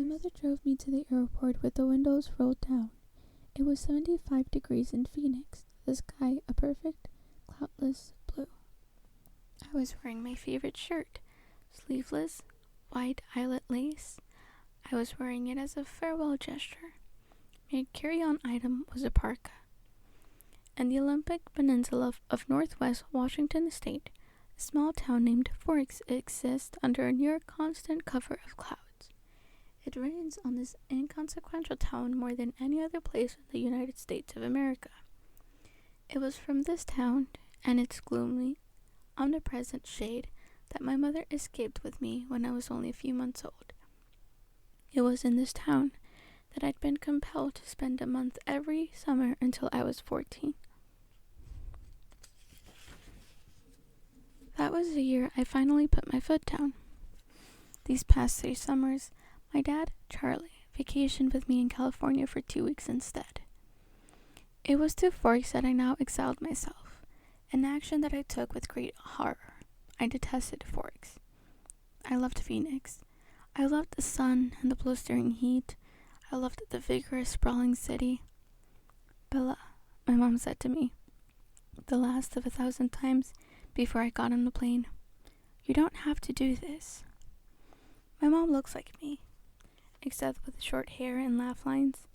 mother drove me to the airport with the windows rolled down. It was 75 degrees in Phoenix, the sky a perfect, cloudless blue. I was wearing my favorite shirt, sleeveless, white eyelet lace. I was wearing it as a farewell gesture. My carry-on item was a parka. In the Olympic Peninsula of northwest Washington state, a small town named Forks exists under a near constant cover of clouds. It rains on this inconsequential town more than any other place in the United States of America. It was from this town and its gloomy, omnipresent shade that my mother escaped with me when I was only a few months old. It was in this town that I'd been compelled to spend a month every summer until I was 14. That was the year I finally put my foot down. These past 3 summers, my dad, Charlie, vacationed with me in California for 2 weeks instead. It was to Forks that I now exiled myself, an action that I took with great horror. I detested Forks. I loved Phoenix. I loved the sun and the blistering heat. I loved the vigorous, sprawling city. Bella, my mom said to me, the last of 1,000 times before I got on the plane, you don't have to do this. My mom looks like me, except with short hair and laugh lines.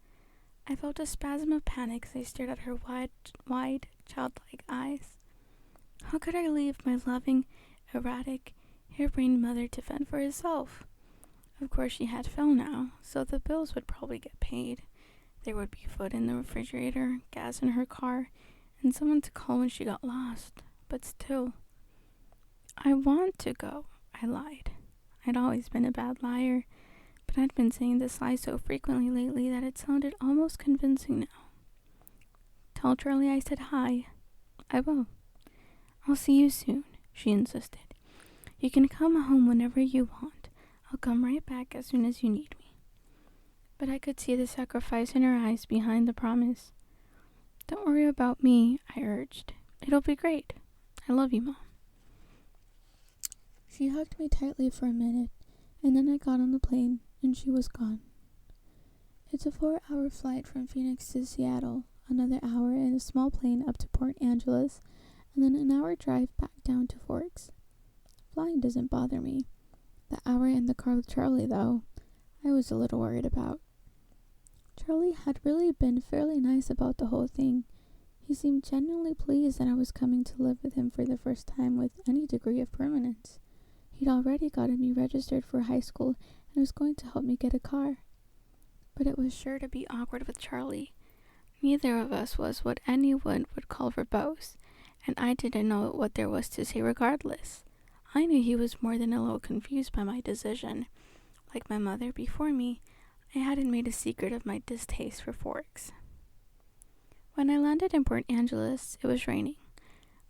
I felt a spasm of panic as I stared at her wide, childlike eyes. How could I leave my loving, erratic, harebrained mother to fend for herself? Of course she had Phil now, so the bills would probably get paid. There would be food in the refrigerator, gas in her car, and someone to call when she got lost. But still, I want to go, I lied. I'd always been a bad liar, but I'd been saying this lie so frequently lately that it sounded almost convincing now. Tell Charlie I said hi. I will. I'll see you soon, she insisted. You can come home whenever you want. I'll come right back as soon as you need me. But I could see the sacrifice in her eyes behind the promise. Don't worry about me, I urged. It'll be great. I love you, Mom. She hugged me tightly for a minute, and then I got on the plane, and she was gone. It's a 4-hour flight from Phoenix to Seattle, another hour in a small plane up to Port Angeles, and then an hour drive back down to Forks. Flying doesn't bother me. The hour in the car with Charlie, though, I was a little worried about. Charlie had really been fairly nice about the whole thing. He seemed genuinely pleased that I was coming to live with him for the first time with any degree of permanence. He'd already gotten me registered for high school and was going to help me get a car. But it was sure to be awkward with Charlie. Neither of us was what anyone would call verbose, and I didn't know what there was to say regardless. I knew he was more than a little confused by my decision. Like my mother before me, I hadn't made a secret of my distaste for Forks. When I landed in Port Angeles, it was raining.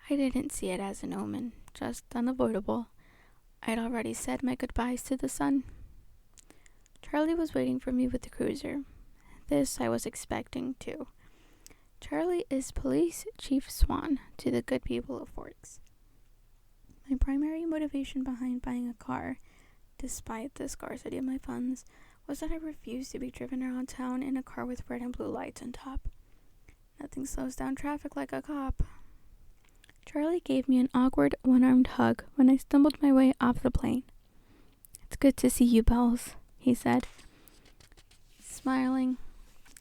I didn't see it as an omen, just unavoidable. I'd already said my goodbyes to the sun. Charlie was waiting for me with the cruiser. This I was expecting, too. Charlie is Police Chief Swan to the good people of Forks. My primary motivation behind buying a car, despite the scarcity of my funds, was that I refused to be driven around town in a car with red and blue lights on top. Nothing slows down traffic like a cop. Charlie gave me an awkward, one-armed hug when I stumbled my way off the plane. It's good to see you, Bells, he said, smiling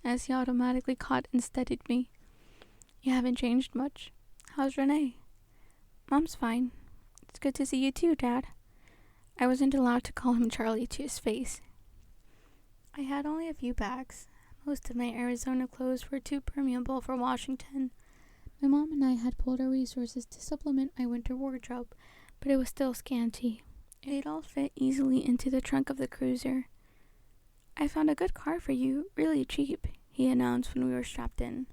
as he automatically caught and steadied me. You haven't changed much. How's Renee? Mom's fine. It's good to see you too, Dad. I wasn't allowed to call him Charlie to his face. I had only a few bags. Most of my Arizona clothes were too permeable for Washington. My mom and I had pulled our resources to supplement my winter wardrobe, but it was still scanty. It all fit easily into the trunk of the cruiser. I found a good car for you, really cheap, he announced when we were strapped in.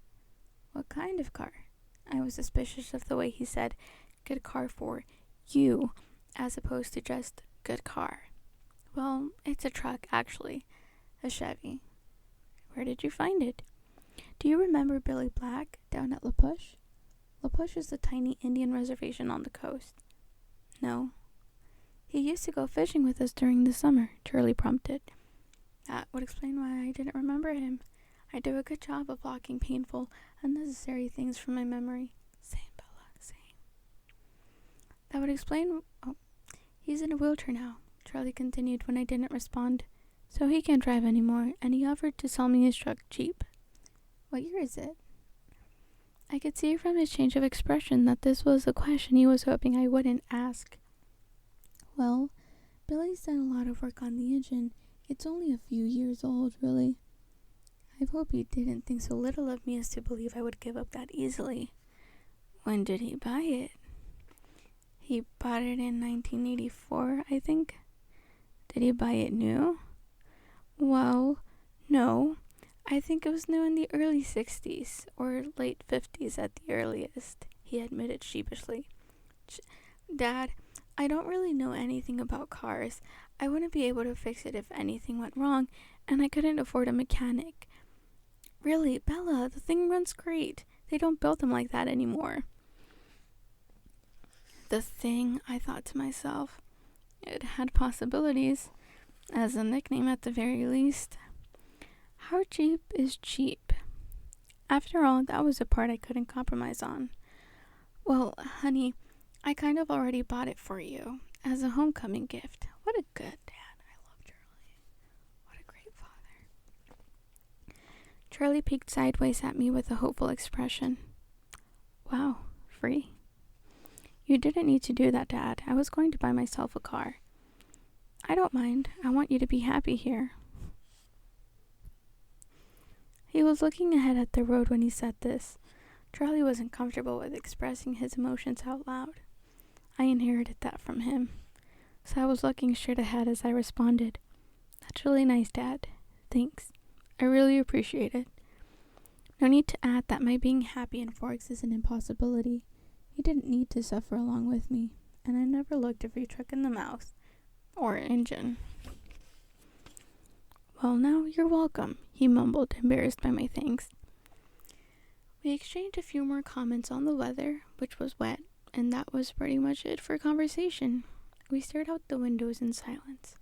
What kind of car? I was suspicious of the way he said, good car for you, as opposed to just good car. Well, it's a truck, actually. A Chevy. Where did you find it? Do you remember Billy Black down at La Push? La Push is the tiny Indian reservation on the coast. No. He used to go fishing with us during the summer, Charlie prompted. That would explain why I didn't remember him. I do a good job of blocking painful, unnecessary things from my memory. Same, Bella, same. That would explain... Oh, he's in a wheelchair now, Charlie continued when I didn't respond. So he can't drive anymore, and he offered to sell me his truck cheap. What year is it? I could see from his change of expression that this was a question he was hoping I wouldn't ask. Well, Billy's done a lot of work on the engine. It's only a few years old, really. I hope he didn't think so little of me as to believe I would give up that easily. When did he buy it? He bought it in 1984, I think. Did he buy it new? Well, no. I think it was new in the early 60s, or late 50s at the earliest, he admitted sheepishly. Dad, I don't really know anything about cars. I wouldn't be able to fix it if anything went wrong, and I couldn't afford a mechanic. Really, Bella, the thing runs great. They don't build them like that anymore. The thing, I thought to myself. It had possibilities, as a nickname at the very least. How cheap is cheap? After all, that was the part I couldn't compromise on. Well, honey, I kind of already bought it for you, as a homecoming gift. What a good dad. I love Charlie. What a great father. Charlie peeked sideways at me with a hopeful expression. Wow, free? You didn't need to do that, Dad. I was going to buy myself a car. I don't mind. I want you to be happy here. He was looking ahead at the road when he said this. Charlie wasn't comfortable with expressing his emotions out loud. I inherited that from him. So I was looking straight ahead as I responded. That's really nice, Dad. Thanks. I really appreciate it. No need to add that my being happy in Forks is an impossibility. He didn't need to suffer along with me, and I never looked every truck in the mouth. Or engine. Well, now you're welcome, he mumbled, embarrassed by my thanks. We exchanged a few more comments on the weather, which was wet, and that was pretty much it for conversation. We stared out the windows in silence.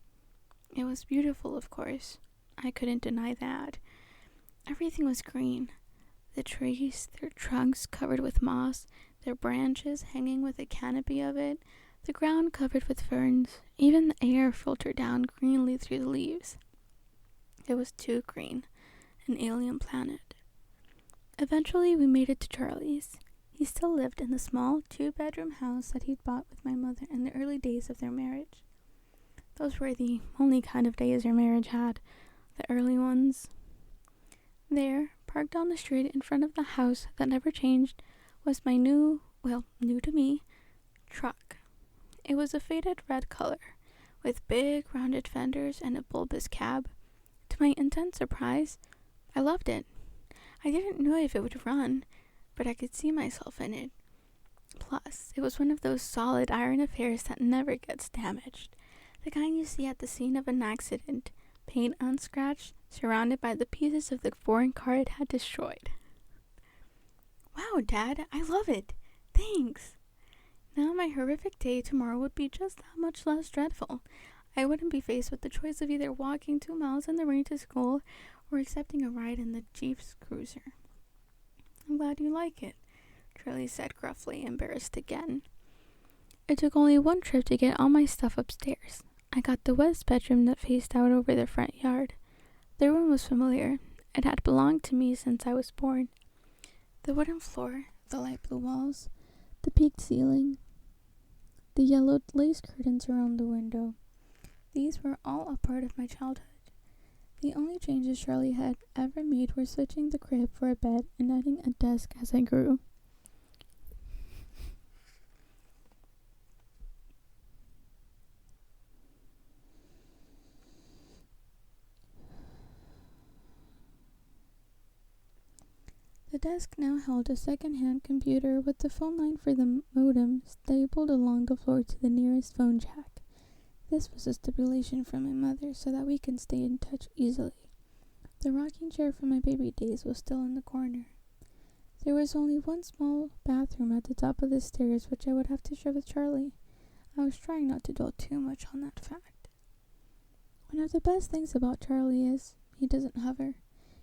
It was beautiful, of course. I couldn't deny that. Everything was green. The trees, their trunks covered with moss, their branches hanging with a canopy of it, the ground covered with ferns, even the air filtered down greenly through the leaves. It was too green, an alien planet. Eventually, we made it to Charlie's. He still lived in the small 2-bedroom house that he'd bought with my mother in the early days of their marriage. Those were the only kind of days our marriage had, the early ones. There, parked on the street in front of the house that never changed, was my new to me, truck. It was a faded red color, with big rounded fenders and a bulbous cab. To my intense surprise, I loved it. I didn't know if it would run, but I could see myself in it. Plus, it was one of those solid iron affairs that never gets damaged. The kind you see at the scene of an accident, paint unscratched, surrounded by the pieces of the foreign car it had destroyed. Wow, Dad, I love it. Thanks. Now my horrific day tomorrow would be just that much less dreadful. I wouldn't be faced with the choice of either walking 2 miles in the rain to school or accepting a ride in the Jeep's cruiser. I'm glad you like it, Charlie said gruffly, embarrassed again. It took only one trip to get all my stuff upstairs. I got the west bedroom that faced out over the front yard. The room was familiar. It had belonged to me since I was born. The wooden floor, the light blue walls, the peaked ceiling, the yellowed lace curtains around the window. These were all a part of my childhood. The only changes Charlie had ever made were switching the crib for a bed and adding a desk as I grew. The desk now held a second-hand computer with the phone line for the modem stapled along the floor to the nearest phone jack. This was a stipulation from my mother so that we can stay in touch easily. The rocking chair from my baby days was still in the corner. There was only one small bathroom at the top of the stairs, which I would have to share with Charlie. I was trying not to dwell too much on that fact. One of the best things about Charlie is he doesn't hover.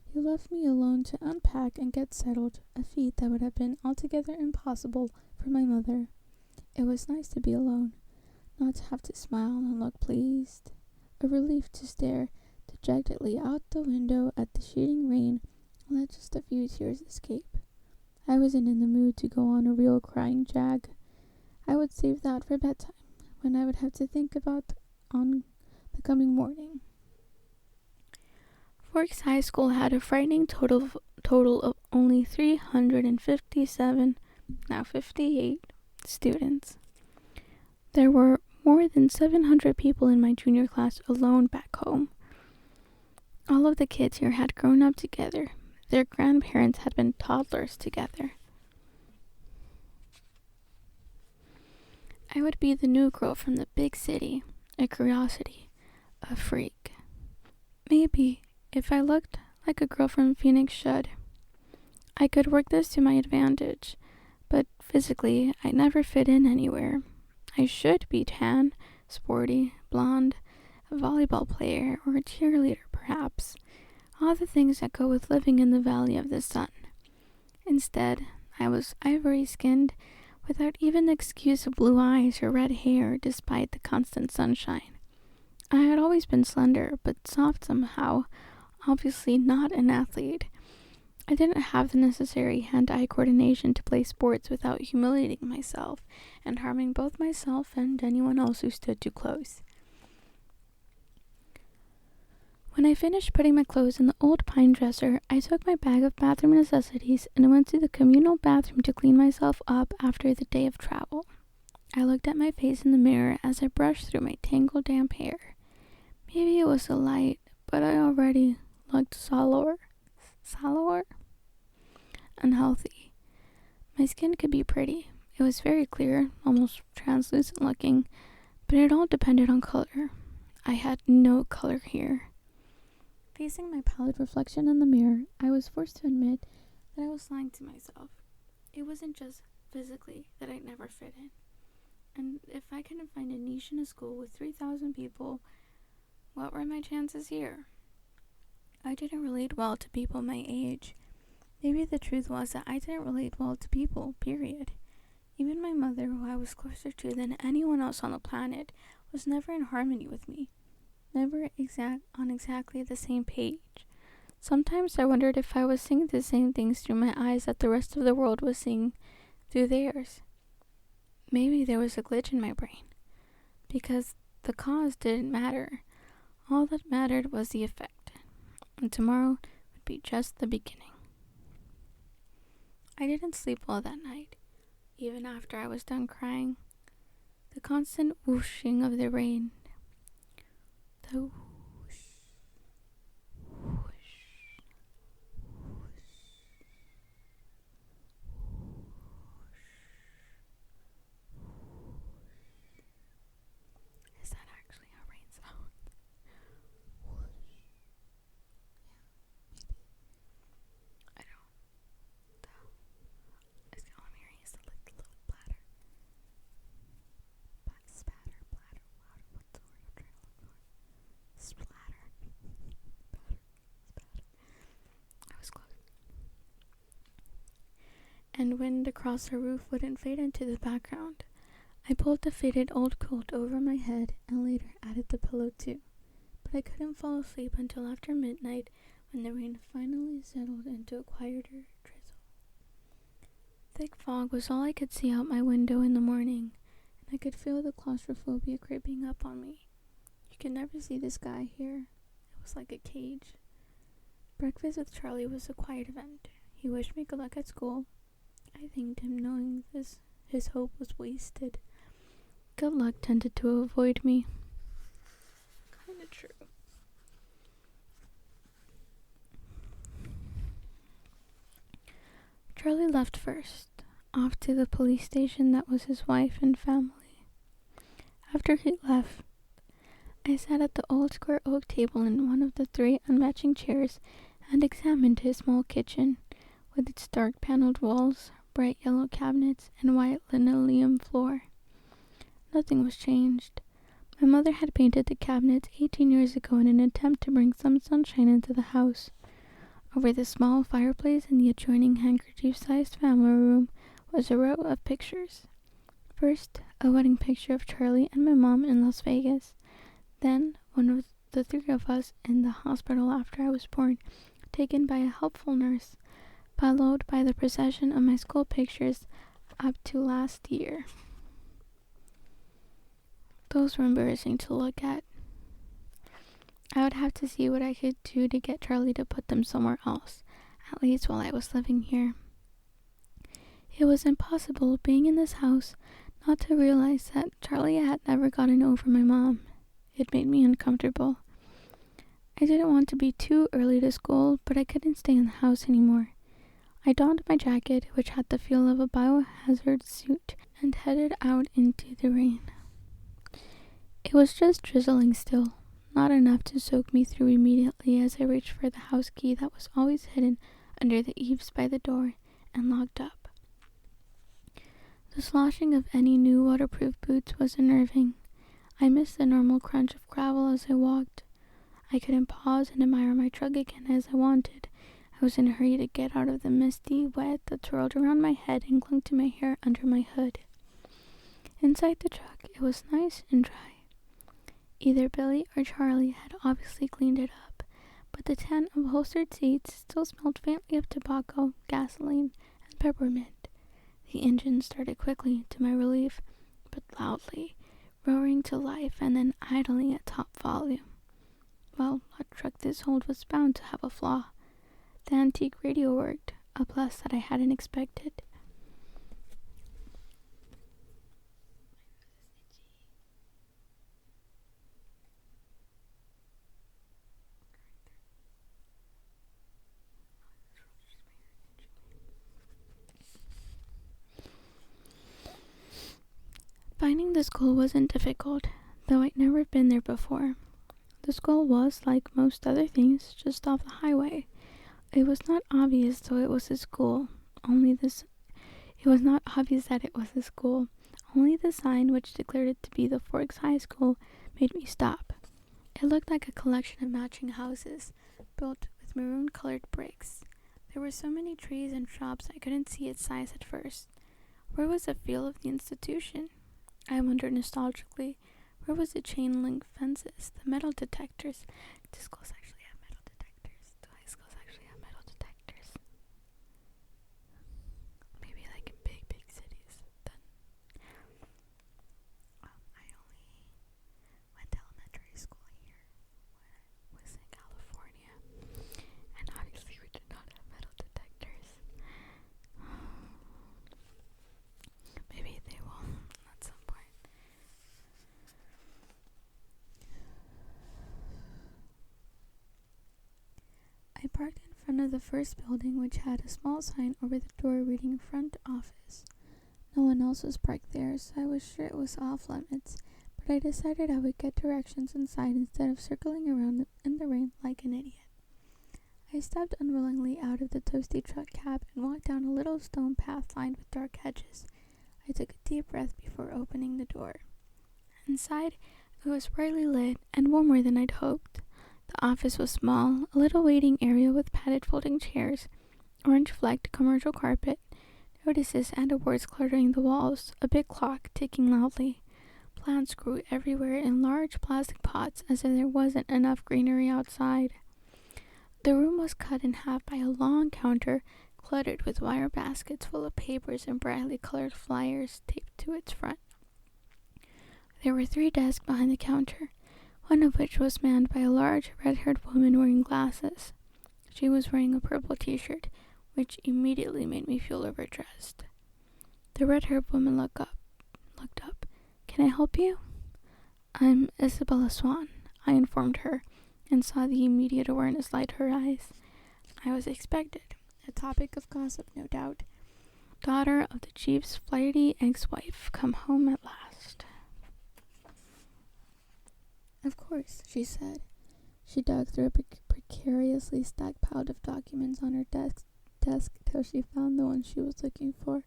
He left me alone to unpack and get settled, a feat that would have been altogether impossible for my mother. It was nice to be alone, not to have to smile and look pleased. A relief to stare dejectedly out the window at the sheeting rain and let just a few tears escape. I wasn't in the mood to go on a real crying jag. I would save that for bedtime, when I would have to think about on the coming morning. Forks High School had a frightening total of only 58 students. There were more than 700 people in my junior class alone back home. All of the kids here had grown up together. Their grandparents had been toddlers together. I would be the new girl from the big city, a curiosity, a freak. Maybe, if I looked like a girl from Phoenix should. I could work this to my advantage, but physically, I never fit in anywhere. I should be tan, sporty, blonde, a volleyball player, or a cheerleader perhaps. All the things that go with living in the Valley of the Sun. Instead, I was ivory-skinned, without even the excuse of blue eyes or red hair despite the constant sunshine. I had always been slender, but soft somehow, obviously not an athlete. I didn't have the necessary hand-eye coordination to play sports without humiliating myself and harming both myself and anyone else who stood too close. When I finished putting my clothes in the old pine dresser, I took my bag of bathroom necessities and went to the communal bathroom to clean myself up after the day of travel. I looked at my face in the mirror as I brushed through my tangled damp hair. Maybe it was the light, but I already looked sallower, and healthy. My skin could be pretty. It was very clear, almost translucent looking, but it all depended on color. I had no color here. Facing my pallid reflection in the mirror, I was forced to admit that I was lying to myself. It wasn't just physically that I'd never fit in. And if I couldn't find a niche in a school with 3,000 people, what were my chances here? I didn't relate well to people my age. Maybe the truth was that I didn't relate well to people, period. Even my mother, who I was closer to than anyone else on the planet, was never in harmony with me. Never on exactly the same page. Sometimes I wondered if I was seeing the same things through my eyes that the rest of the world was seeing through theirs. Maybe there was a glitch in my brain, because the cause didn't matter. All that mattered was the effect, and tomorrow would be just the beginning. I didn't sleep well that night, even after I was done crying. The constant whooshing of the rain, the whoosh, whoosh, whoosh, whoosh. Is that actually how rain sounds? Whoosh. Yeah, maybe. I don't know. All I'm hearing is the little platter. Spatter, platter, water. What's the word I'm trying to look for? Splatter. Spatter. I was close. And wind across her roof wouldn't fade into the background. I pulled the faded old quilt over my head and later added the pillow too. But I couldn't fall asleep until after midnight when the rain finally settled into a quieter drizzle. Thick fog was all I could see out my window in the morning, and I could feel the claustrophobia creeping up on me. You could never see the sky here. It was like a cage. Breakfast with Charlie was a quiet event. He wished me good luck at school. I thanked him, knowing his hope was wasted. Good luck tended to avoid me. Kinda true. Charlie left first, off to the police station that was his wife and family. After he left, I sat at the old square oak table in one of the 3 unmatching chairs and examined his small kitchen, with its dark paneled walls, bright yellow cabinets, and white linoleum floor. Nothing was changed. My mother had painted the cabinets 18 years ago in an attempt to bring some sunshine into the house. Over the small fireplace in the adjoining handkerchief-sized family room was a row of pictures. First, a wedding picture of Charlie and my mom in Las Vegas. Then, one of the three of us in the hospital after I was born, taken by a helpful nurse, followed by the procession of my school pictures up to last year. Those were embarrassing to look at. I would have to see what I could do to get Charlie to put them somewhere else, at least while I was living here. It was impossible, being in this house, not to realize that Charlie had never gotten over my mom. It made me uncomfortable. I didn't want to be too early to school, but I couldn't stay in the house anymore. I donned my jacket, which had the feel of a biohazard suit, and headed out into the rain. It was just drizzling still, not enough to soak me through immediately as I reached for the house key that was always hidden under the eaves by the door and locked up. The sloshing of any new waterproof boots was unnerving. I missed the normal crunch of gravel as I walked. I couldn't pause and admire my truck again as I wanted. I was in a hurry to get out of the misty wet that swirled around my head and clung to my hair under my hood. Inside the truck, it was nice and dry. Either Billy or Charlie had obviously cleaned it up, but the 10 upholstered seats still smelled faintly of tobacco, gasoline, and peppermint. The engine started quickly, to my relief, but loudly, roaring to life and then idling at top volume. Well, a truck this old was bound to have a flaw. The antique radio worked, a plus that I hadn't expected. Finding the school wasn't difficult, though I'd never been there before. The school was, like most other things, just off the highway. It was not obvious though it was a school. It was not obvious that it was a school. Only the sign, which declared it to be the Forks High School, made me stop. It looked like a collection of matching houses, built with maroon-colored bricks. There were so many trees and shops I couldn't see its size at first. Where was the feel of the institution? I wondered nostalgically. Where was the chain-link fences, the metal detectors? Do schools actually have metal detectors? Do high schools actually have metal detectors? Maybe like in big cities. Then, I only went to elementary school here when I was in California, and obviously we did not have metal detectors. Maybe they will at some point. I parked in front of the first building, which had a small sign over the door reading front office. No one else was parked there, so I was sure it was off limits, but I decided I would get directions inside instead of circling around in the rain like an idiot. I stepped unwillingly out of the toasty truck cab and walked down a little stone path lined with dark hedges. I took a deep breath before opening the door. Inside, it was brightly lit and warmer than I'd hoped. The office was small, a little waiting area with padded folding chairs, orange-flecked commercial carpet, notices and awards cluttering the walls, a big clock ticking loudly. Plants grew everywhere in large plastic pots as if there wasn't enough greenery outside. The room was cut in half by a long counter cluttered with wire baskets full of papers and brightly colored flyers taped to its front. There were 3 desks behind the counter, one of which was manned by a large, red-haired woman wearing glasses. She was wearing a purple t-shirt, which immediately made me feel overdressed. The red-haired woman looked up. "Can I help you?" "I'm Isabella Swan," I informed her, and saw the immediate awareness light her eyes. I was expected. A topic of gossip, no doubt. Daughter of the chief's flighty ex-wife, come home at last. "Of course," she said. She dug through a precariously stacked pile of documents on her desk till she found the one she was looking for.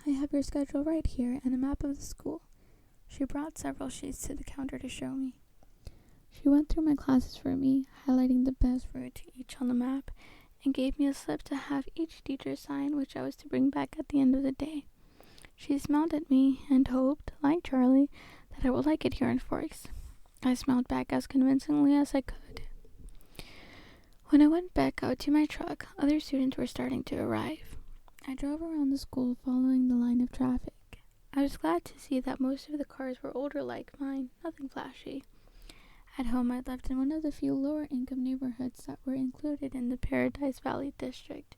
"I have your schedule right here and a map of the school." She brought several sheets to the counter to show me. She went through my classes for me, highlighting the best route to each on the map, and gave me a slip to have each teacher sign, which I was to bring back at the end of the day. She smiled at me and hoped, like Charlie, that I would like it here in Forks. I smiled back as convincingly as I could. When I went back out to my truck, other students were starting to arrive. I drove around the school following the line of traffic. I was glad to see that most of the cars were older like mine, nothing flashy. At home, I lived in one of the few lower-income neighborhoods that were included in the Paradise Valley district.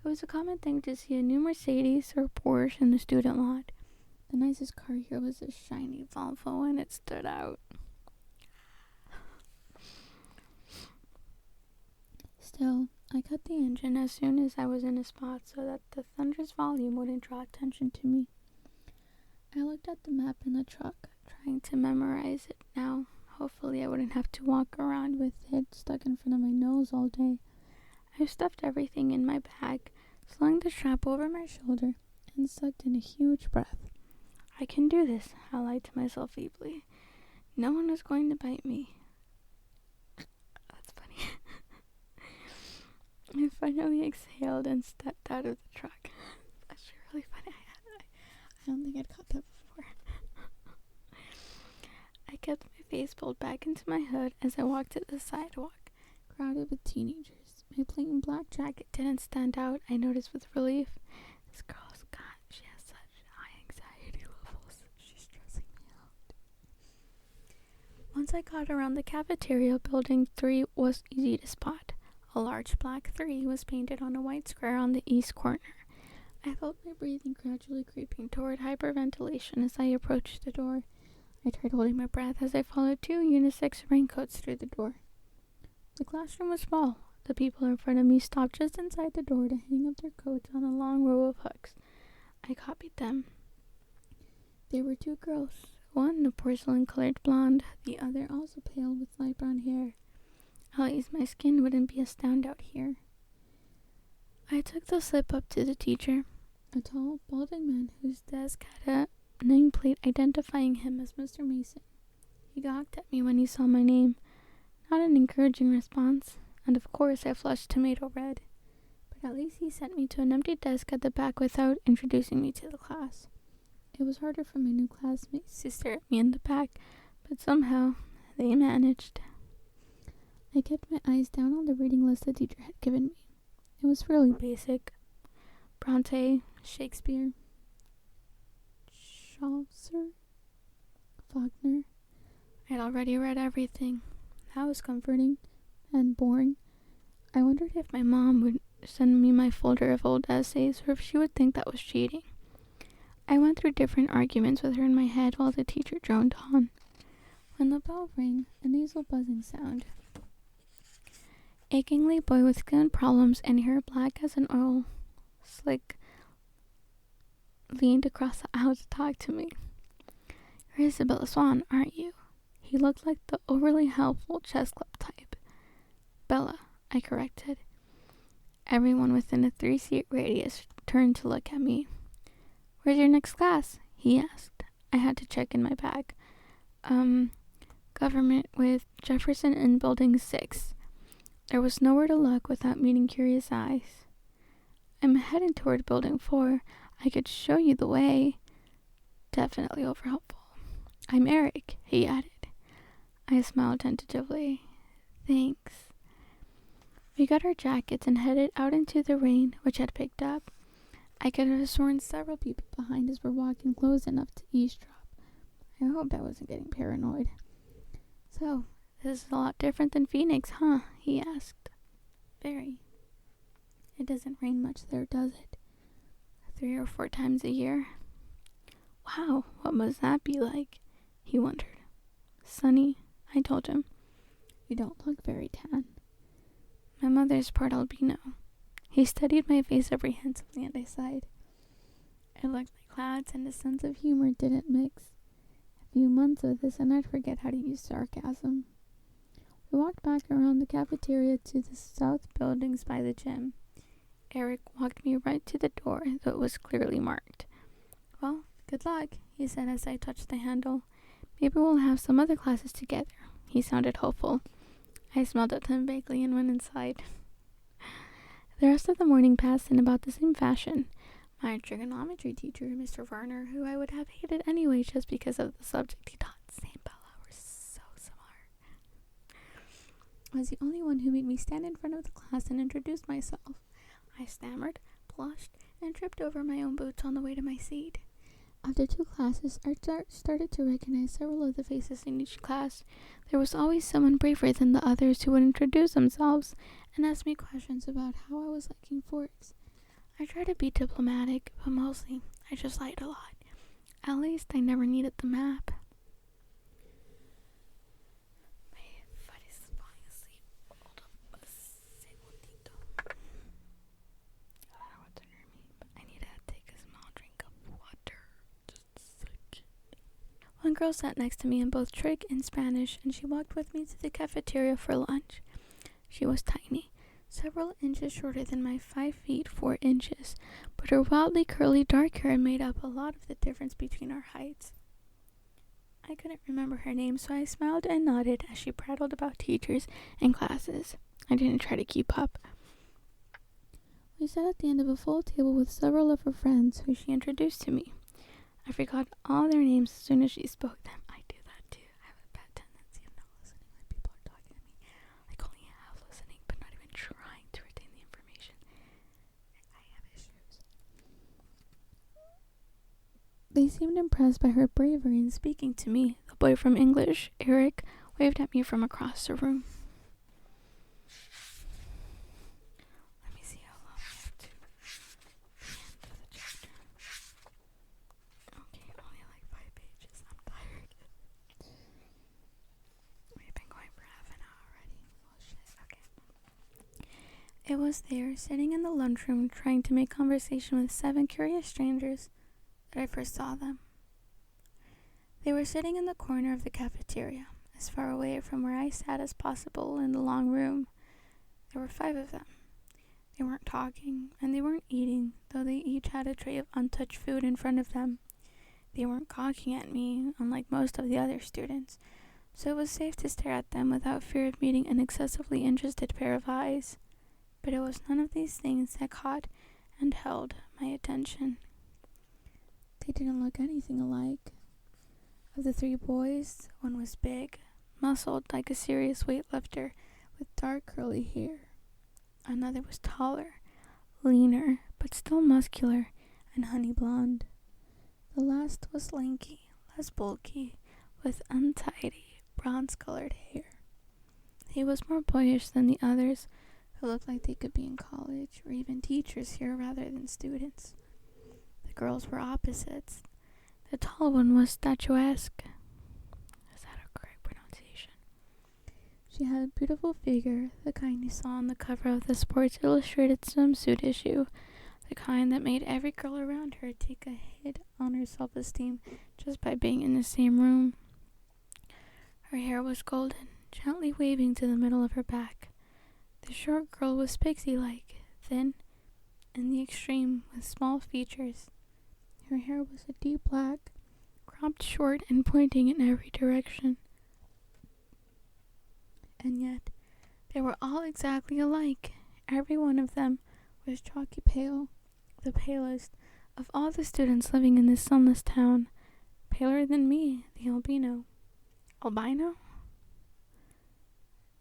It was a common thing to see a new Mercedes or Porsche in the student lot. The nicest car here was a shiny Volvo, and it stood out. Still, I cut the engine as soon as I was in a spot so that the thunderous volume wouldn't draw attention to me. I looked at the map in the truck, trying to memorize it now. Hopefully I wouldn't have to walk around with it stuck in front of my nose all day. I stuffed everything in my bag, slung the strap over my shoulder, and sucked in a huge breath. I can do this, I lied to myself feebly. No one is going to bite me. That's funny. I finally exhaled and stepped out of the truck. That's really funny. I don't think I'd caught that before. I kept my face pulled back into my hood as I walked to the sidewalk, crowded with teenagers. My plain black jacket didn't stand out, I noticed with relief. This girl's she has such high anxiety levels. She's stressing me out. Once I got around the cafeteria, building 3 was easy to spot. A large black 3 was painted on a white square on the east corner. I felt my breathing gradually creeping toward hyperventilation as I approached the door. I tried holding my breath as I followed 2 unisex raincoats through the door. The classroom was small. The people in front of me stopped just inside the door to hang up their coats on a long row of hooks. I copied them. There were 2 girls, one a porcelain-colored blonde, the other also pale with light brown hair. At least my skin wouldn't be a standout here. I took the slip up to the teacher, a tall, balding man whose desk had a nameplate identifying him as Mr. Mason. He gawked at me when he saw my name. Not an encouraging response, and of course I flushed tomato red. But at least he sent me to an empty desk at the back without introducing me to the class. It was harder for my new classmates to stare at me in the back, but somehow they managed. I kept my eyes down on the reading list the teacher had given me. It was really basic. Bronte, Shakespeare, Chaucer, Faulkner. I'd already read everything. That was comforting and boring. I wondered if my mom would send me my folder of old essays or if she would think that was cheating. I went through different arguments with her in my head while the teacher droned on. When the bell rang, a nasal buzzing sound. Achingly boy with skin problems and hair black as an oil slick leaned across the aisle to talk to me. You're Isabella Swan, aren't you? He looked like the overly helpful chess club type. Bella, I corrected. Everyone within a 3-seat radius turned to look at me. Where's your next class? He asked. I had to check in my bag. Government with Jefferson in Building 6. There was nowhere to look without meeting curious eyes. I'm heading toward Building 4. I could show you the way. Definitely overhelpful. I'm Eric, he added. I smiled tentatively. Thanks. We got our jackets and headed out into the rain, which had picked up. I could have sworn several people behind us were walking close enough to eavesdrop. I hoped I wasn't getting paranoid. So, this is a lot different than Phoenix, huh? He asked. Very. It doesn't rain much there, does it? 3 or 4 times a year. Wow, what must that be like? He wondered. Sunny, I told him. You don't look very tan. My mother's part albino. He studied my face apprehensively and I sighed. It looked like clouds and a sense of humor didn't mix. A few months of this and I'd forget how to use sarcasm. We walked back around the cafeteria to the south buildings by the gym. Eric walked me right to the door, though it was clearly marked. Well, good luck, he said as I touched the handle. Maybe we'll have some other classes together. He sounded hopeful. I smiled at him vaguely and went inside. The rest of the morning passed in about the same fashion. My trigonometry teacher, Mr. Werner, who I would have hated anyway just because of the subject he taught, St. Bella, were so smart, was the only one who made me stand in front of the class and introduce myself. I stammered, blushed, and tripped over my own boots on the way to my seat. After 2 classes, I started to recognize several of the faces in each class. There was always someone braver than the others who would introduce themselves and ask me questions about how I was liking forks. I tried to be diplomatic, but mostly I just lied a lot. At least I never needed the map. My foot is falling asleep. Hold up a segundito. I don't know what's under me, but I need to take a small drink of water. Just a second. One girl sat next to me in both trig and Spanish, and she walked with me to the cafeteria for lunch. She was tiny, several inches shorter than my 5 feet 4 inches, but her wildly curly dark hair made up a lot of the difference between our heights. I couldn't remember her name, so I smiled and nodded as she prattled about teachers and classes. I didn't try to keep up. We sat at the end of a full table with several of her friends, who she introduced to me. I forgot all their names as soon as she spoke them. I do that too. I have a bad tendency of not listening when people are talking to me. Like only half listening, but not even trying to retain the information. I have issues. They seemed impressed by her bravery in speaking to me. The boy from English, Eric, waved at me from across the room. Let me see how long I have to the end of the chapter. Okay, only like 5 pages. I'm tired. We've been going for half an hour already. Oh shit, okay. It was there, sitting in the lunchroom, trying to make conversation with 7 curious strangers, that I first saw them. They were sitting in the corner of the cafeteria, as far away from where I sat as possible in the long room. There were 5 of them. They weren't talking, and they weren't eating, though they each had a tray of untouched food in front of them. They weren't gawking at me, unlike most of the other students, so it was safe to stare at them without fear of meeting an excessively interested pair of eyes. But it was none of these things that caught and held my attention. They didn't look anything alike. Of the 3 boys, one was big, muscled like a serious weightlifter, with dark curly hair. Another was taller, leaner, but still muscular, and honey blonde. The last was lanky, less bulky, with untidy, bronze-colored hair. He was more boyish than the others, who looked like they could be in college or even teachers here rather than students. The girls were opposites. The tall one was statuesque. Is that a correct pronunciation? She had a beautiful figure, the kind you saw on the cover of the Sports Illustrated swimsuit issue, the kind that made every girl around her take a hit on her self-esteem just by being in the same room. Her hair was golden, gently waving to the middle of her back. The short girl was pixie-like, thin, in the extreme, with small features. Her hair was a deep black, cropped short and pointing in every direction. And yet, they were all exactly alike. Every one of them was chalky pale, the palest of all the students living in this sunless town, paler than me, the albino. Albino?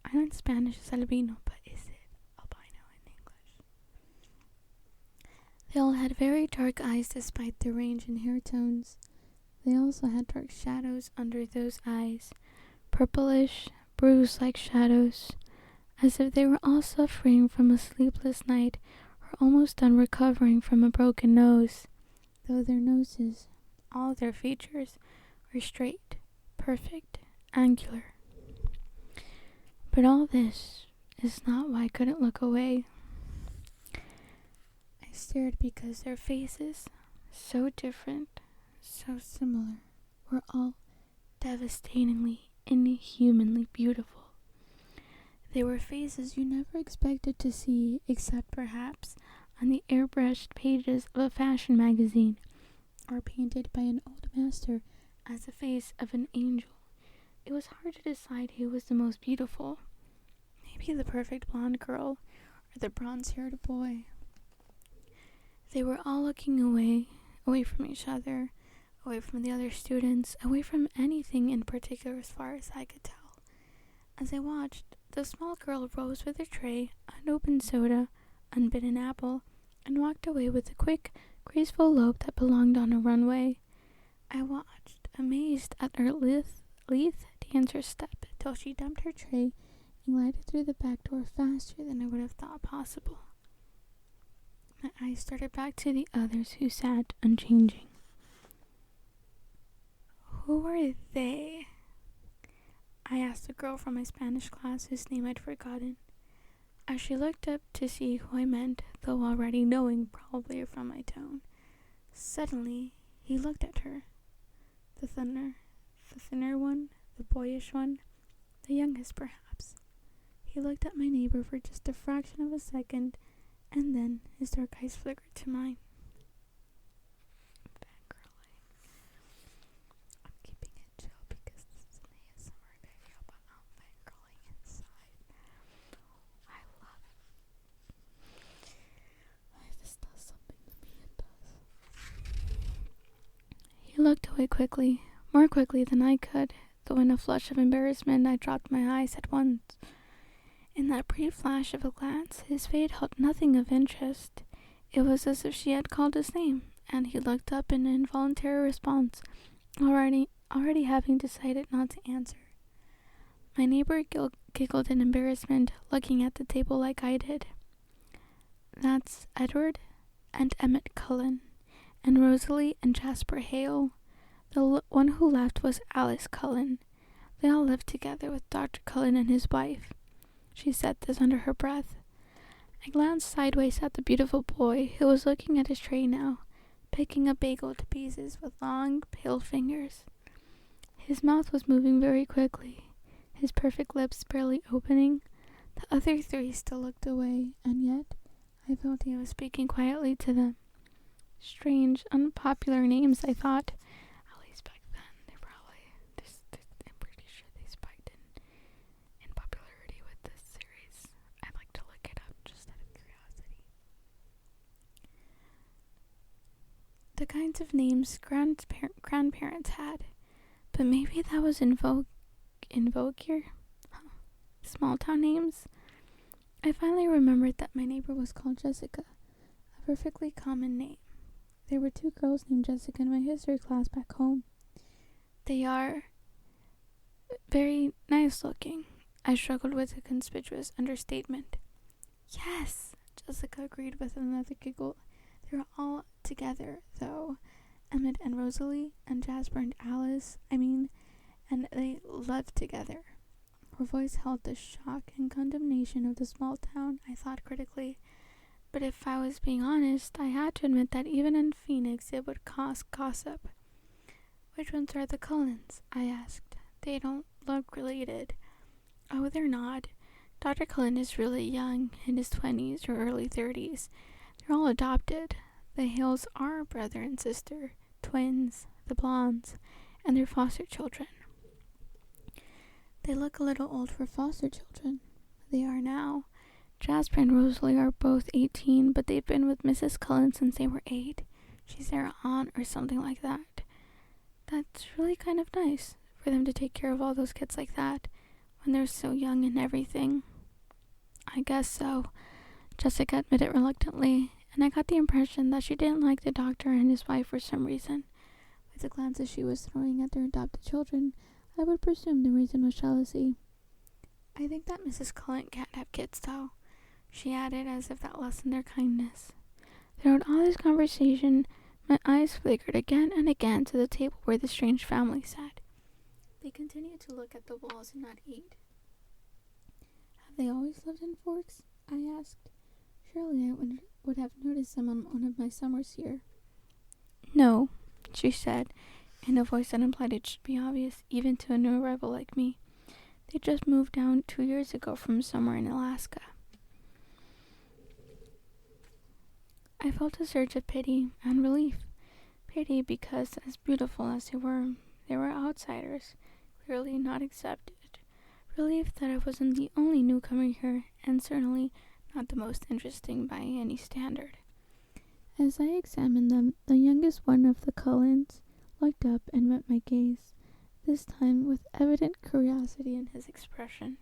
I know in Spanish it's albino, but is it albino in English? They all had very dark eyes despite their range in hair tones. They also had dark shadows under those eyes, purplish, bruise-like shadows, as if they were all suffering from a sleepless night or almost done recovering from a broken nose, though their noses, all their features, were straight, perfect, angular. But all this is not why I couldn't look away. I stared because their faces, so different, so similar, were all devastatingly, inhumanly beautiful. They were faces you never expected to see except perhaps on the airbrushed pages of a fashion magazine, or painted by an old master as the face of an angel. It was hard to decide who was the most beautiful. Maybe the perfect blonde girl or the bronze-haired boy. They were all looking away from each other, away from the other students, away from anything in particular as far as I could tell. As I watched, the small girl rose with a tray, unopened soda, unbitten apple, and walked away with a quick, graceful lope that belonged on a runway. I watched, amazed at her lithe dancer step, till she dumped her tray and glided through the back door faster than I would have thought possible. My eyes started back to the others who sat unchanging. Who were they? I asked a girl from my Spanish class whose name I'd forgotten. As she looked up to see who I meant, though already knowing probably from my tone, suddenly he looked at her. The thinner one, the boyish one, the youngest perhaps. He looked at my neighbor for just a fraction of a second, and then his dark eyes flickered to mine. Fangirling. I'm keeping it chill because this is an ASMR video, but I'm fangirling inside. I love it. This does something to me, it does. He looked away quickly, more quickly than I could, though in a flush of embarrassment I dropped my eyes at once. In that brief flash of a glance, his face held nothing of interest. It was as if she had called his name, and he looked up in an involuntary response, already having decided not to answer. My neighbor giggled in embarrassment, looking at the table like I did. That's Edward and Emmett Cullen, and Rosalie and Jasper Hale. The one who left was Alice Cullen. They all lived together with Dr. Cullen and his wife. She said this under her breath. I glanced sideways at the beautiful boy who was looking at his tray now, picking a bagel to pieces with long, pale fingers. His mouth was moving very quickly, his perfect lips barely opening. The other three still looked away, and yet I felt he was speaking quietly to them. Strange, unpopular names, I thought. At least back then, they probably, I'm pretty sure they spiked in popularity with this series. I'd like to look it up just out of curiosity. The kinds of names grandparents had, but maybe that was in vogue here? Huh. Small town names? I finally remembered that my neighbor was called Jessica, a perfectly common name. There were 2 girls named Jessica in my history class back home. They are very nice looking. I struggled with a conspicuous understatement. Yes, Jessica agreed with another giggle. They were all together, though. Emmett and Rosalie, and Jasper and Alice, and they lived together. Her voice held the shock and condemnation of the small town, I thought critically. But if I was being honest, I had to admit that even in Phoenix it would cause gossip. Which ones are the Cullens? I asked. They don't look related. Oh, they're not. Dr. Cullen is really young, in his 20s or early 30s. They're all adopted. The Hales are brother and sister, twins, the Blondes, and their foster children. They look a little old for foster children. They are now. Jasper and Rosalie are both 18, but they've been with Mrs. Cullen since they were 8. She's their aunt or something like that. That's really kind of nice for them to take care of all those kids like that when they're so young and everything. I guess so, Jessica admitted reluctantly, and I got the impression that she didn't like the doctor and his wife for some reason. With the glances she was throwing at their adopted children, I would presume the reason was jealousy. I think that Mrs. Cullen can't have kids, though, she added as if that lessened their kindness. Throughout all this conversation, my eyes flickered again and again to the table where the strange family sat. They continued to look at the walls and not eat. Have they always lived in Forks? I asked. Surely I would have noticed them on one of my summers here. No, she said, in a voice that implied it should be obvious even to a new arrival like me. They just moved down 2 years ago from somewhere in Alaska. I felt a surge of pity and relief. Pity because, as beautiful as they were outsiders, clearly not accepted. Relieved that I wasn't the only newcomer here, and certainly not the most interesting by any standard. As I examined them, the youngest one of the Cullens looked up and met my gaze, this time with evident curiosity in his expression.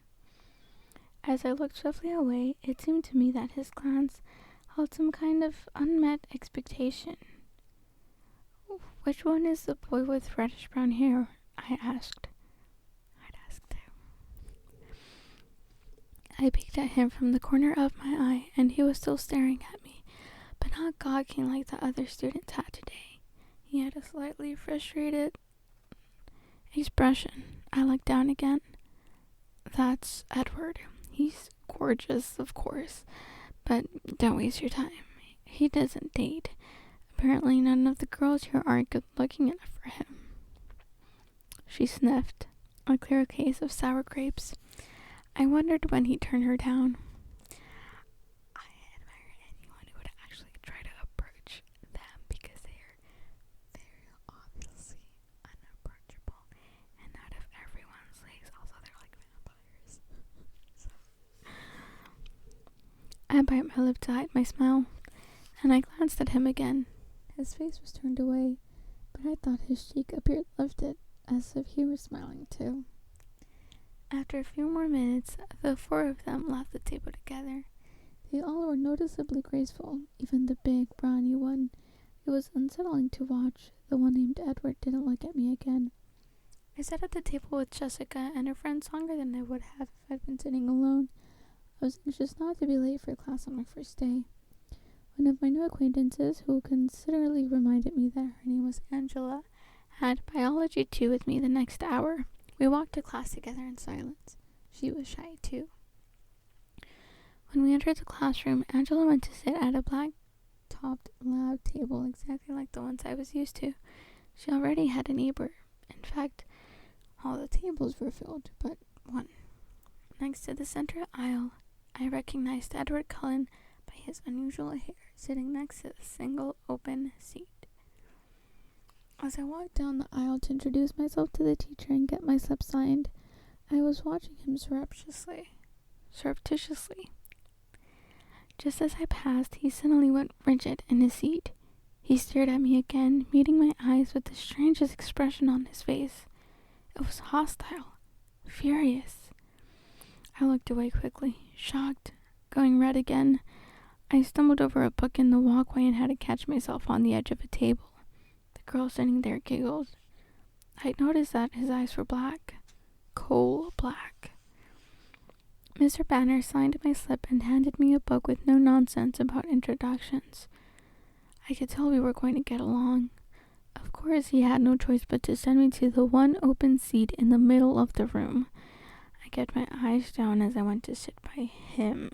As I looked swiftly away, it seemed to me that his glance held some kind of unmet expectation. "Which one is the boy with reddish-brown hair?" I asked. I'd asked too. I peeked at him from the corner of my eye, and he was still staring at me, but not gawking like the other students had today. He had a slightly frustrated expression. I looked down again. "That's Edward. He's gorgeous, of course, but don't waste your time. He doesn't date. Apparently none of the girls here are good looking enough for him." She sniffed, a clear case of sour grapes. I wondered when he'd turn her down. I admire anyone who would actually try to approach them, because they're obviously unapproachable, and out of everyone's leagues, also they're like vampires. I bite my lip to hide my smile, and I glanced at him again. His face was turned away, but I thought his cheek appeared lifted, as if he were smiling too. After a few more minutes, the four of them left the table together. They all were noticeably graceful, even the big, brawny one. It was unsettling to watch. The one named Edward didn't look at me again. I sat at the table with Jessica and her friends longer than I would have if I'd been sitting alone. I was anxious not to be late for class on my first day. One of my new acquaintances, who considerably reminded me that her name was Angela, had biology 2 with me the next hour. We walked to class together in silence. She was shy too. When we entered the classroom, Angela went to sit at a black-topped lab table exactly like the ones I was used to. She already had a neighbor. In fact, all the tables were filled but one. Next to the center aisle, I recognized Edward Cullen by his unusual hair, sitting next to the single open seat. As I walked down the aisle to introduce myself to the teacher and get my slip signed, I was watching him surreptitiously. Just as I passed, he suddenly went rigid in his seat. He stared at me again, meeting my eyes with the strangest expression on his face. It was hostile, furious. I looked away quickly, shocked, going red again. I stumbled over a book in the walkway and had to catch myself on the edge of a table. The girl sitting there giggled. I noticed that his eyes were black, coal black. Mr. Banner signed my slip and handed me a book with no nonsense about introductions. I could tell we were going to get along. Of course, he had no choice but to send me to the one open seat in the middle of the room. I kept my eyes down as I went to sit by him,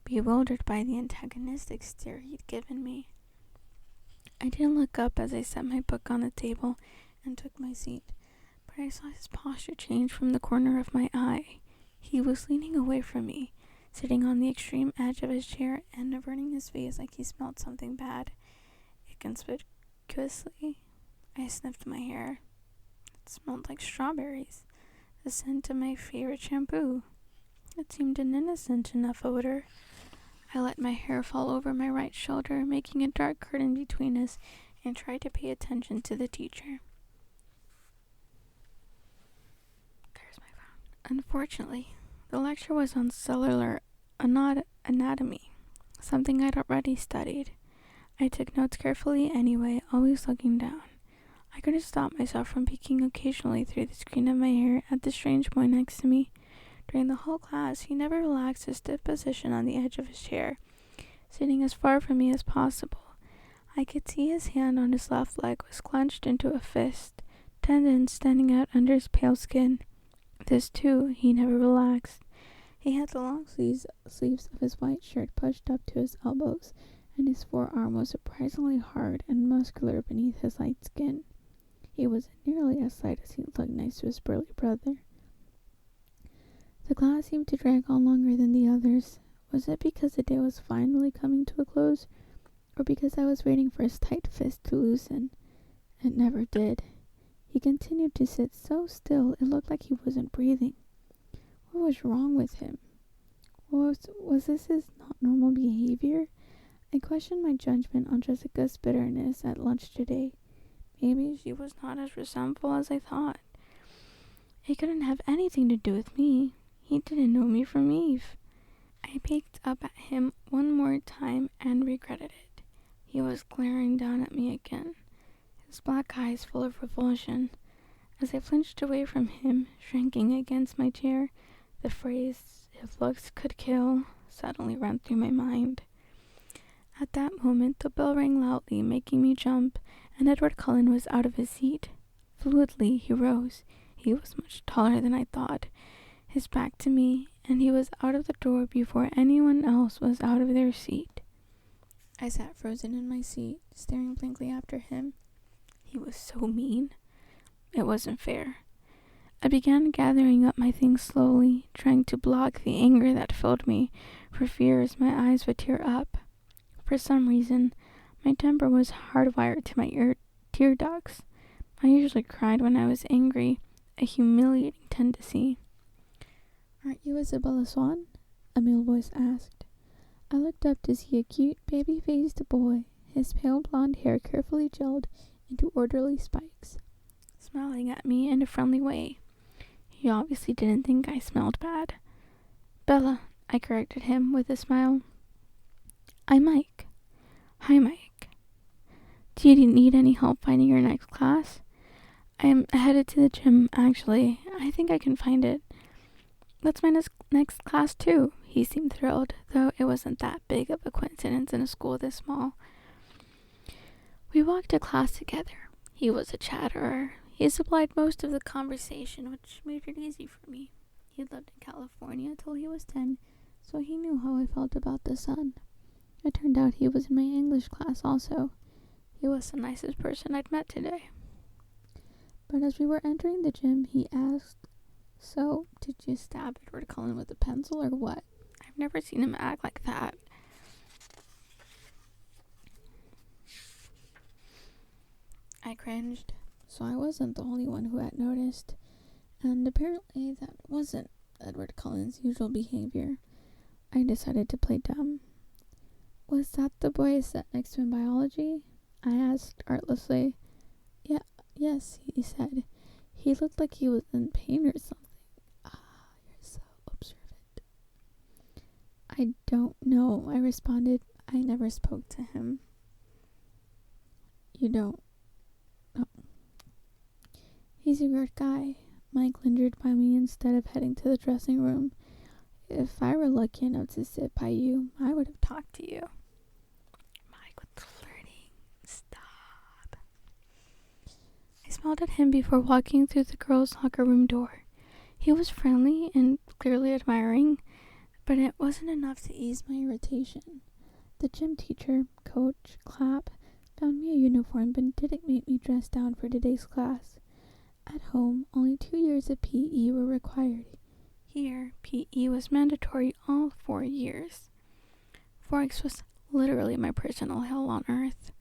bewildered by the antagonistic stare he'd given me. I didn't look up as I set my book on the table and took my seat, but I saw his posture change from the corner of my eye. He was leaning away from me, sitting on the extreme edge of his chair and averting his face like he smelled something bad. Inconspicuously, I sniffed my hair. It smelled like strawberries, the scent of my favorite shampoo. It seemed an innocent enough odor. I let my hair fall over my right shoulder, making a dark curtain between us, and tried to pay attention to the teacher. There's my phone. Unfortunately, the lecture was on cellular anatomy, something I'd already studied. I took notes carefully anyway, always looking down. I couldn't stop myself from peeking occasionally through the screen of my hair at the strange boy next to me. During the whole class, he never relaxed his stiff position on the edge of his chair, sitting as far from me as possible. I could see his hand on his left leg was clenched into a fist, tendons standing out under his pale skin. This, too, he never relaxed. He had the long sleeves of his white shirt pushed up to his elbows, and his forearm was surprisingly hard and muscular beneath his light skin. He was nearly as slight as he looked next to his burly brother. The class seemed to drag on longer than the others. Was it because the day was finally coming to a close, or because I was waiting for his tight fist to loosen? It never did. He continued to sit so still it looked like he wasn't breathing. What was wrong with him? Was this his not normal behavior? I questioned my judgment on Jessica's bitterness at lunch today. Maybe she was not as resentful as I thought. It couldn't have anything to do with me. He didn't know me from Eve. I peeked up at him one more time and regretted it. He was glaring down at me again, his black eyes full of revulsion. As I flinched away from him, shrinking against my chair, the phrase, "if looks could kill," suddenly ran through my mind. At that moment, the bell rang loudly, making me jump, and Edward Cullen was out of his seat. Fluidly, he rose. He was much taller than I thought, his back to me, and he was out of the door before anyone else was out of their seat. I sat frozen in my seat, staring blankly after him. He was so mean. It wasn't fair. I began gathering up my things slowly, trying to block the anger that filled me, for fears my eyes would tear up. For some reason, my temper was hardwired to my tear ducts. I usually cried when I was angry, a humiliating tendency. "Aren't you Isabella Swan?" a male voice asked. I looked up to see a cute, baby-faced boy, his pale blonde hair carefully gelled into orderly spikes, smiling at me in a friendly way. He obviously didn't think I smelled bad. "Bella," I corrected him with a smile. "I'm Mike." "Hi, Mike. Do you need any help finding your next class?" "I'm headed to the gym, actually. I think I can find it." "That's my next class, too." He seemed thrilled, though it wasn't that big of a coincidence in a school this small. We walked to class together. He was a chatterer. He supplied most of the conversation, which made it easy for me. He lived in California till he was 10, so he knew how I felt about the sun. It turned out he was in my English class also. He was the nicest person I'd met today. But as we were entering the gym, he asked, "So, did you stab Edward Cullen with a pencil or what?" I've never seen him act like that. I cringed. So I wasn't the only one who had noticed. And apparently that wasn't Edward Cullen's usual behavior. I decided to play dumb. "Was that the boy I sat next to in biology?" I asked artlessly. Yes, he said. He looked like he was in pain or something." "Ah, you're so observant." "I don't know," I responded. I never spoke to him. "You don't know." "He's a weird guy." Mike lingered by me instead of heading to the dressing room. "If I were lucky enough to sit by you, I would have talked to you." Mike with the flirting. Stop. I smiled at him before walking through the girls' locker room door. He was friendly and clearly admiring, but it wasn't enough to ease my irritation. The gym teacher, Coach Clapp, found me a uniform but didn't make me dress down for today's class. At home, only 2 years of PE were required. Here, PE was mandatory all 4 years. Forex was literally my personal hell on earth.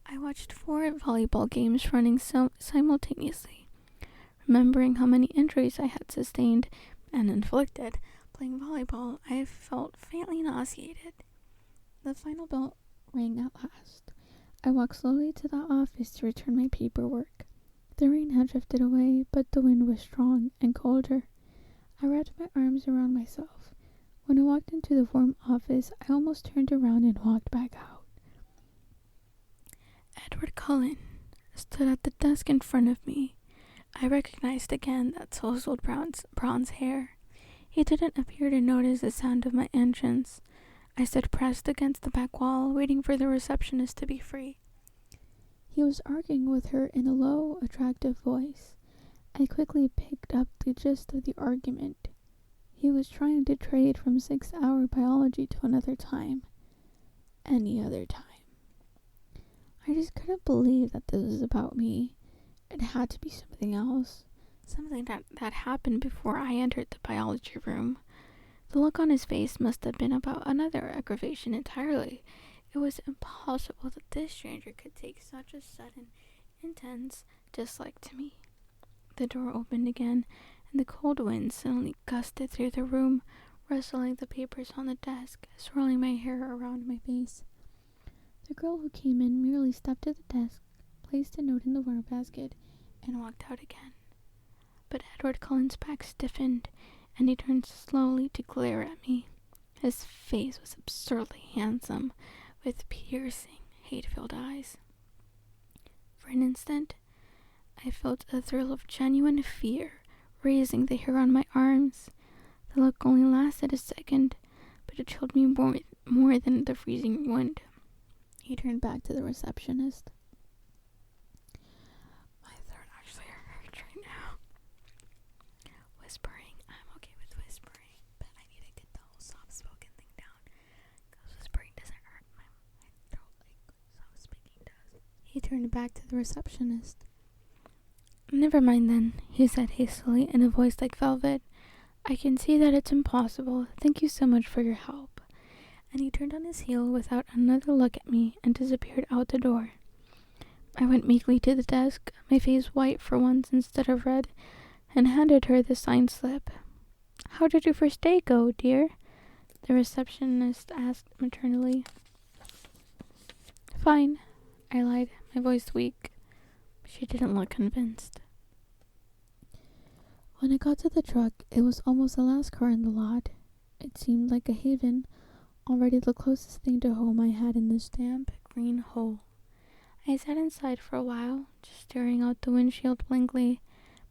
I watched 4 volleyball games running simultaneously, remembering how many injuries I had sustained and inflicted. Playing volleyball, I felt faintly nauseated. The final bell rang at last. I walked slowly to the office to return my paperwork. The rain had drifted away, but the wind was strong and colder. I wrapped my arms around myself. When I walked into the warm office, I almost turned around and walked back out. Edward Cullen stood at the desk in front of me. I recognized again that tousled bronze hair. He didn't appear to notice the sound of my entrance. I stood pressed against the back wall, waiting for the receptionist to be free. He was arguing with her in a low, attractive voice. I quickly picked up the gist of the argument. He was trying to trade from 6-hour biology to another time. Any other time. I just couldn't believe that this was about me. It had to be something else. Something that happened before I entered the biology room. The look on his face must have been about another aggravation entirely. It was impossible that this stranger could take such a sudden, intense dislike to me. The door opened again, and the cold wind suddenly gusted through the room, rustling the papers on the desk, swirling my hair around my face. The girl who came in merely stepped to the desk, placed a note in the work basket, and walked out again. But Edward Cullen's back stiffened, and he turned slowly to glare at me. His face was absurdly handsome, with piercing, hate-filled eyes. For an instant, I felt a thrill of genuine fear raising the hair on my arms. The look only lasted a second, but it chilled me more than the freezing wind. He turned back to the receptionist. My throat actually hurts right now. Whispering. I'm okay with whispering, but I need to get the whole soft-spoken thing down. Because whispering doesn't hurt my throat like soft-speaking does. He turned back to the receptionist. Never mind then, he said hastily in a voice like velvet. I can see that it's impossible. Thank you so much for your help. And he turned on his heel without another look at me and disappeared out the door. I went meekly to the desk, my face white for once instead of red, and handed her the signed slip. How did your first day go, dear? The receptionist asked maternally. Fine, I lied, my voice weak. She didn't look convinced. When I got to the truck, it was almost the last car in the lot. It seemed like a haven, already the closest thing to home I had in this damp, green hole. I sat inside for a while, just staring out the windshield blankly,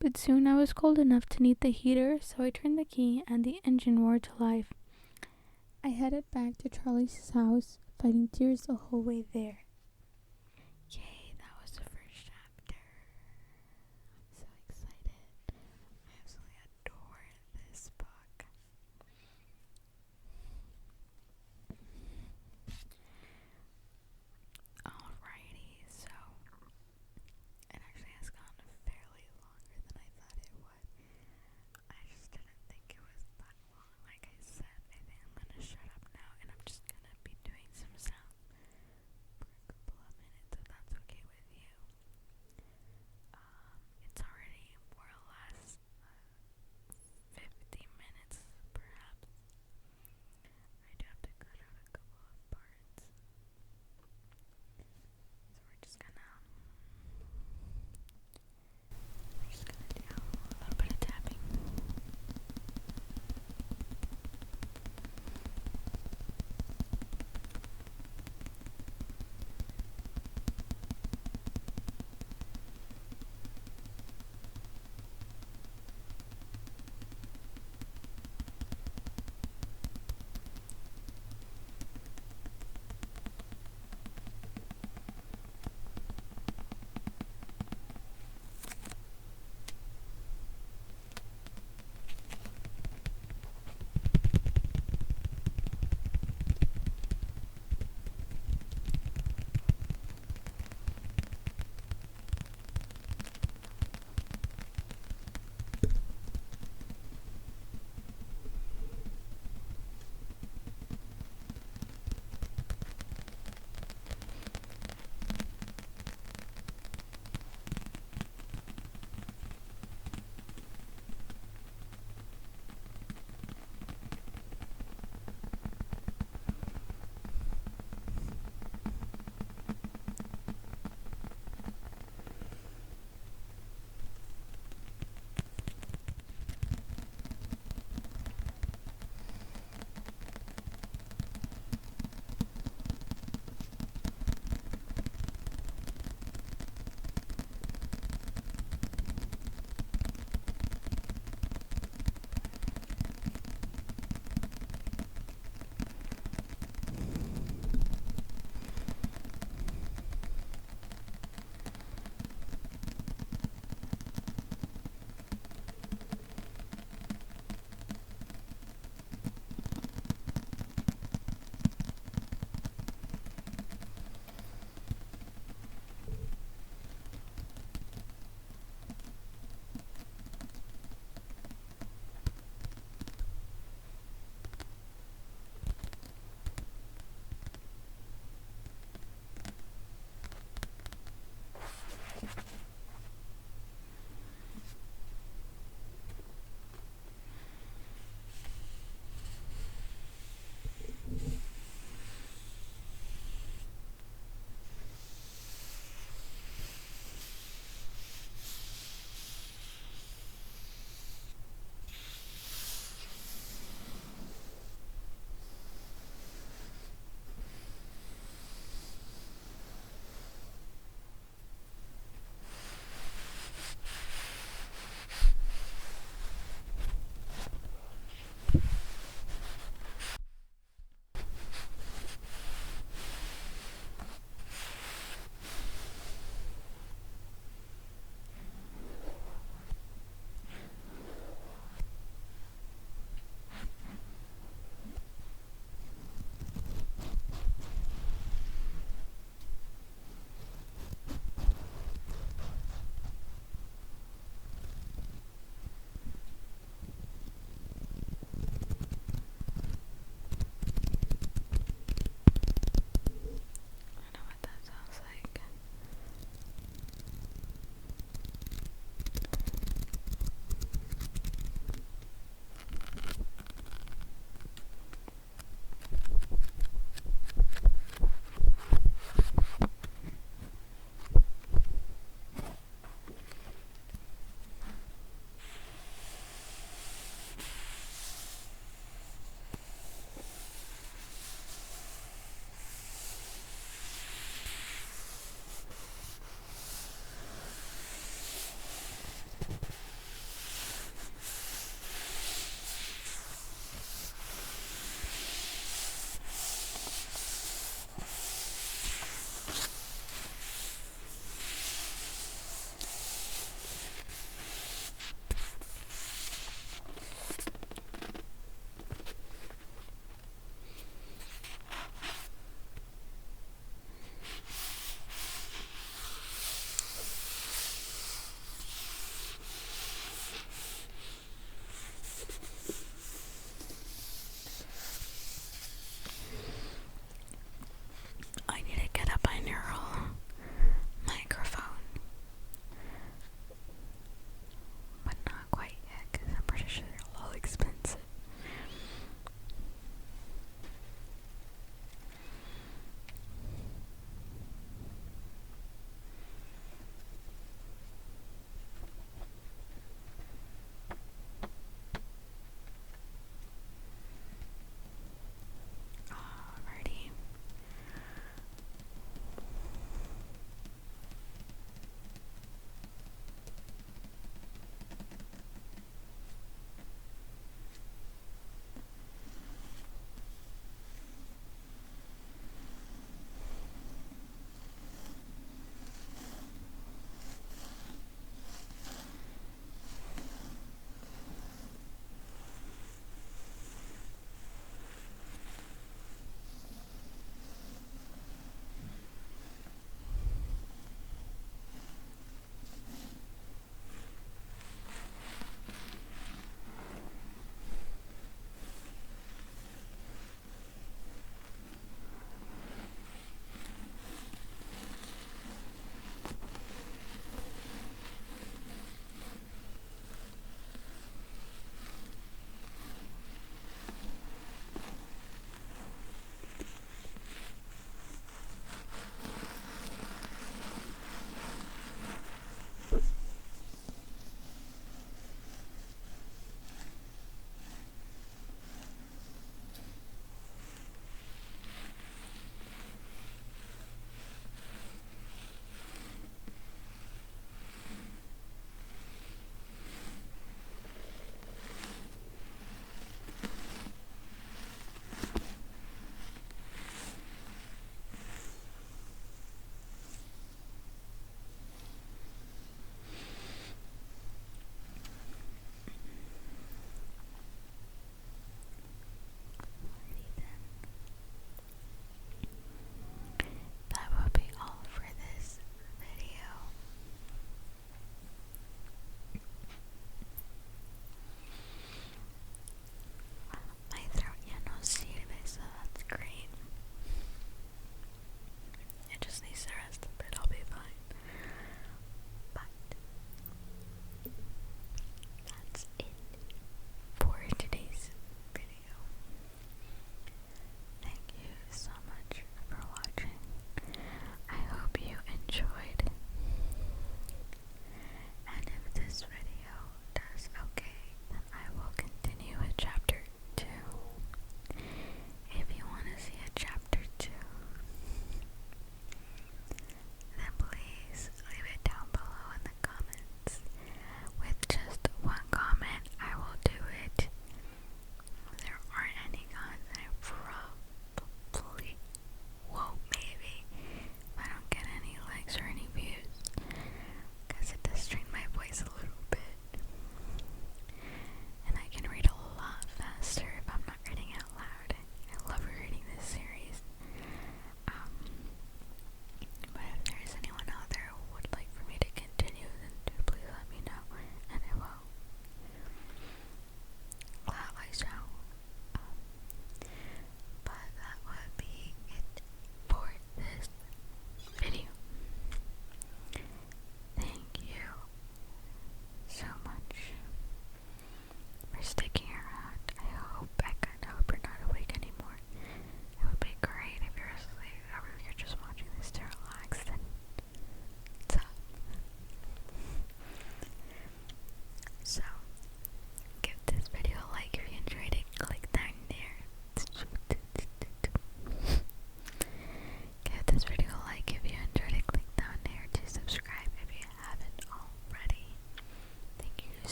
but soon I was cold enough to need the heater, so I turned the key and the engine roared to life. I headed back to Charlie's house, fighting tears the whole way there.